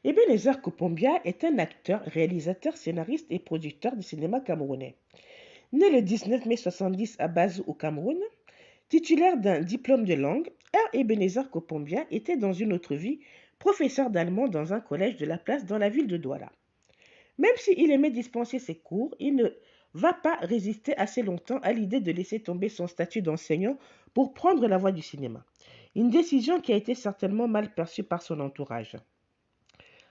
Ebenezer Kopombia est un acteur, réalisateur, scénariste et producteur du cinéma camerounais. Né le 19 mai 70 à Bazou au Cameroun, titulaire d'un diplôme de langue, Ebenezer Kopombia était dans une autre vie professeur d'allemand dans un collège de la place dans la ville de Douala. Même s'il aimait dispenser ses cours, il ne va pas résister assez longtemps à l'idée de laisser tomber son statut d'enseignant pour prendre la voie du cinéma. Une décision qui a été certainement mal perçue par son entourage.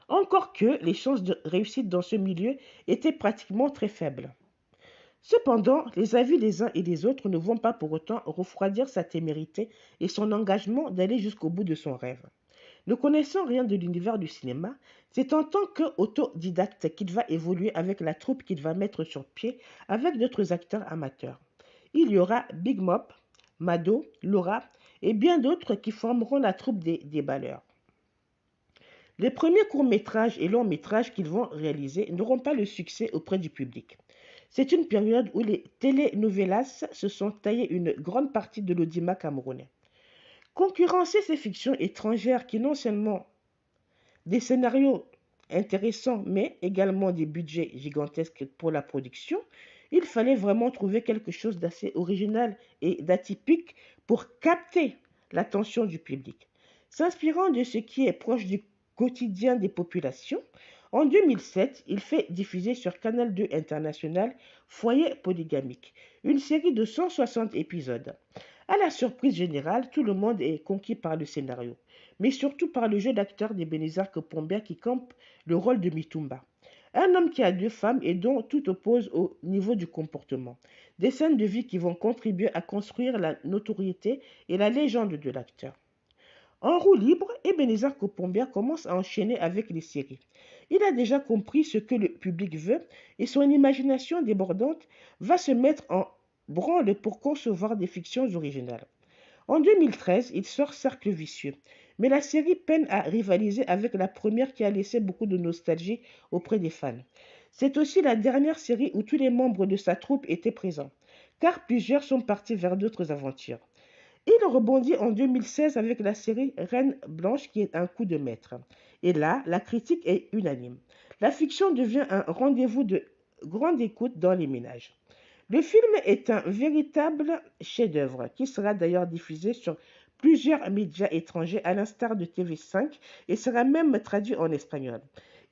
Encore que les chances de réussite dans ce milieu étaient pratiquement très faibles. Cependant, les avis des uns et des autres ne vont pas pour autant refroidir sa témérité et son engagement d'aller jusqu'au bout de son rêve. Ne connaissant rien de l'univers du cinéma, c'est en tant qu'autodidacte qu'il va évoluer avec la troupe qu'il va mettre sur pied avec d'autres acteurs amateurs. Il y aura Big Mop, Mado, Laura et bien d'autres qui formeront la troupe des déballeurs. Les premiers courts-métrages et longs-métrages qu'ils vont réaliser n'auront pas le succès auprès du public. C'est une période où les telenovelas se sont taillées une grande partie de l'audimat camerounais. Concurrencer ces fictions étrangères qui non seulement des scénarios intéressants, mais également des budgets gigantesques pour la production, il fallait vraiment trouver quelque chose d'assez original et d'atypique pour capter l'attention du public. S'inspirant de ce qui est proche du quotidien des populations, en 2007, il fait diffuser sur Canal 2 International Foyer polygamique, une série de 160 épisodes. À la surprise générale, tout le monde est conquis par le scénario, mais surtout par le jeu d'acteur d'Ebenezer Kopombia qui campe le rôle de Mitumba. Un homme qui a 2 femmes et dont tout oppose au niveau du comportement. Des scènes de vie qui vont contribuer à construire la notoriété et la légende de l'acteur. En roue libre, Ebenezer Kopombia commence à enchaîner avec les séries. Il a déjà compris ce que le public veut et son imagination débordante va se mettre en branle pour concevoir des fictions originales. En 2013, il sort Cercle vicieux, mais la série peine à rivaliser avec la première qui a laissé beaucoup de nostalgie auprès des fans. C'est aussi la dernière série où tous les membres de sa troupe étaient présents, car plusieurs sont partis vers d'autres aventures. Il rebondit en 2016 avec la série Reine Blanche qui est un coup de maître. Et là, la critique est unanime. La fiction devient un rendez-vous de grande écoute dans les ménages. Le film est un véritable chef-d'œuvre qui sera d'ailleurs diffusé sur plusieurs médias étrangers à l'instar de TV5 et sera même traduit en espagnol.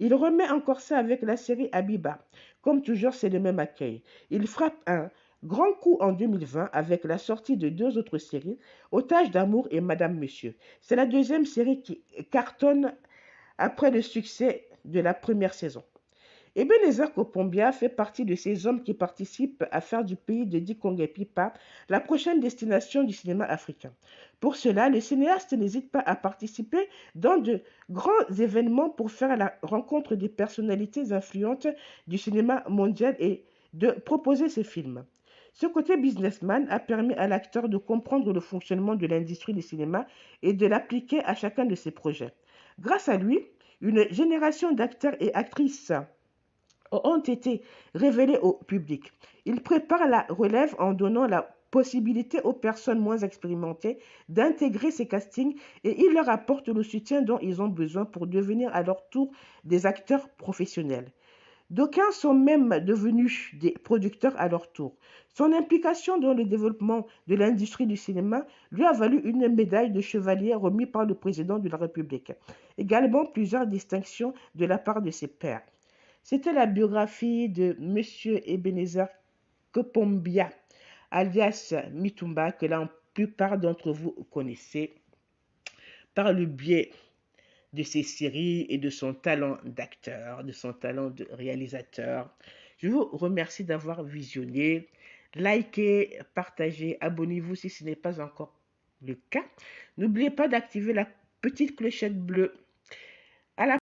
Il remet encore ça avec la série Habiba. Comme toujours, c'est le même accueil. Il frappe un grand coup en 2020 avec la sortie de 2 autres séries, Otage d'amour et Madame Monsieur. C'est la deuxième série qui cartonne après le succès de la première saison. Ebenezer Kopombia fait partie de ces hommes qui participent à faire du pays de Dikongé Pipa la prochaine destination du cinéma africain. Pour cela, le cinéaste n'hésite pas à participer dans de grands événements pour faire la rencontre des personnalités influentes du cinéma mondial et de proposer ses films. Ce côté businessman a permis à l'acteur de comprendre le fonctionnement de l'industrie du cinéma et de l'appliquer à chacun de ses projets. Grâce à lui, une génération d'acteurs et actrices ont été révélés au public. Il prépare la relève en donnant la possibilité aux personnes moins expérimentées d'intégrer ces castings et il leur apporte le soutien dont ils ont besoin pour devenir à leur tour des acteurs professionnels. D'aucuns sont même devenus des producteurs à leur tour. Son implication dans le développement de l'industrie du cinéma lui a valu une médaille de chevalier remise par le président de la République. Également plusieurs distinctions de la part de ses pairs. C'était la biographie de M. Ebenezer Kopombia, alias Mitumba, que la plupart d'entre vous connaissez par le biais de ses séries et de son talent d'acteur, de son talent de réalisateur. Je vous remercie d'avoir visionné. Likez, partagez, abonnez-vous si ce n'est pas encore le cas. N'oubliez pas d'activer la petite clochette bleue. À la